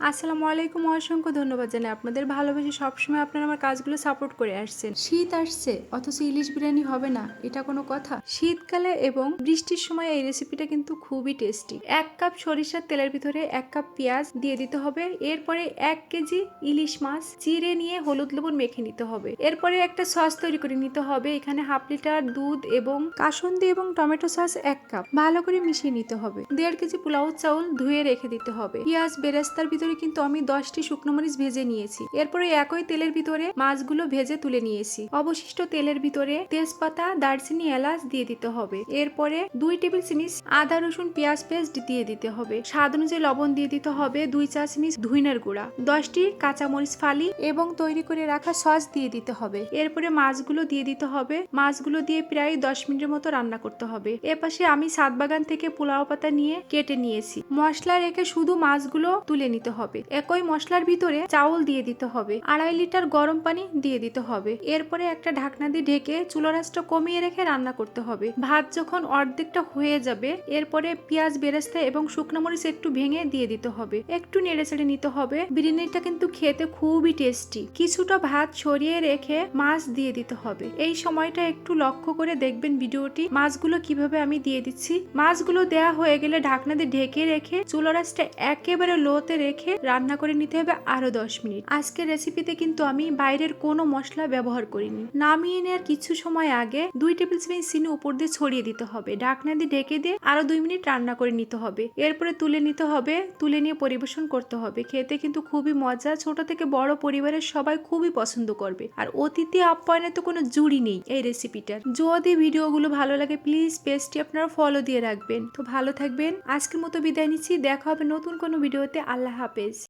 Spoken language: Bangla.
আসসালামু আলাইকুম, অসংখ্য ধন্যবাদ জানাই আপনাদের ভালোবেসে সবসময় আপনারা আমার কাজগুলো সাপোর্ট করে আসছেন। শীত আসছে অথচ ইলিশ বিরিয়ানি হবে না, এটা কোনো কথা? শীতকালে এবং বৃষ্টির সময় এই রেসিপিটা কিন্তু খুবই টেস্টি। 1 কাপ সরিষার তেলের ভিতরে 1 কাপ পেঁয়াজ দিয়ে দিতে হবে। এরপরে 1 কেজি ইলিশ মাছ চিড়ে নিয়ে হলুদ লবণ মেখে নিতে হবে। এরপরে একটা সস তৈরি করে নিতে হবে। এখানে হাফ লিটার দুধ এবং কাসুন্দি এবং টমেটো সস 1 কাপ ভালো করে মিশিয়ে নিতে হবে। 1.5 কেজি পোলাও চাউল ধুয়ে রেখে দিতে হবে। পেঁয়াজ বেরেস্তার ভিতরে কিন্তু আমি 10টি শুকনো মরিচ ভেজে নিয়েছি। এরপরে একই তেলের ভিতরে মাছগুলো ভেজে তুলে নিয়েছি। অবশিষ্ট তেলের ভিতরে তেজপাতা, দারচিনি, এলাচ দিয়ে দিতে হবে। এরপরে 2 টেবিল চামচ আদা রসুন পেঁয়াজ পেস্ট দিয়ে দিতে হবে। স্বাদ অনুযায়ী লবণ দিয়ে দিতে হবে। 2 চা চামচ ধইনার গুঁড়া, 10টি কাঁচামরিচ ফালি এবং তৈরি করে রাখা সস দিয়ে দিতে হবে। এরপরে মাছগুলো দিয়ে দিতে হবে। মাছগুলো দিয়ে প্রায় 10 মিনিটের মতো রান্না করতে হবে। এপাশে আমি সাত বাগান থেকে পোলাও পাতা নিয়ে কেটে নিয়েছি। মশলা রেখে শুধু মাছগুলো তুলে নিতে হবে। একই মশলার ভিতরে চাউল দিয়ে দিতে হবে। 2.5 লিটার গরম পানি দিয়ে দিতে হবে। এরপরে একটা ঢাকনা দিয়ে ঢেকে চুলার আঁচটা কমিয়ে রেখে রান্না করতে হবে। ভাত যখন অর্ধেকটা হয়ে যাবে এরপরে পেঁয়াজ বেরেস্তা এবং শুকনো মরিচ একটু ভেঙে দিয়ে দিতে হবে। একটু নেড়ে চেড়ে নিতে হবে। বিরিয়ানিটা কিন্তু খেতে খুবই টেস্টি। কিছুটা ভাত সরিয়ে রেখে মাছ দিয়ে দিতে হবে। এই সময়টা একটু লক্ষ্য করে দেখবেন ভিডিওটি, মাছগুলো কিভাবে আমি দিয়ে দিচ্ছি। মাছগুলো দেয়া হয়ে গেলে ঢাকনা দিয়ে ঢেকে রেখে চুলার আঁচটা একেবারে লোতে রেখে রান্না করে নিতে হবে আরো 10 মিনিট। আজকের রেসিপিতে কিন্তু আমি বাইরের কোনো মশলা ব্যবহার করিনি। নামিয়ে নেওয়ার কিছু সময় আগে 2 টেবিল চামচ চিনি উপর দিয়ে ছড়িয়ে দিতে হবে। ঢাকনা দিয়ে ঢেকে দিয়ে আরো 2 মিনিট রান্না করে নিতে হবে। এরপরে তুলে নিতে হবে। তুলে নিয়ে পরিবেশন করতে হবে। খেতে কিন্তু খুবই মজা, ছোট থেকে বড় পরিবারের সবাই খুবই পছন্দ করবে। আর অতিথি আপ্যায়নে তো কোনো জুড়ি নেই এই রেসিপিটার। যদি ভিডিওগুলো ভালো লাগে প্লিজ পেজটি আপনারা ফলো দিয়ে রাখবেন। তো ভালো থাকবেন, আজকের মতো বিদায় নিচ্ছি। দেখা হবে নতুন কোনো ভিডিওতে। আল্লাহ হাফেজ।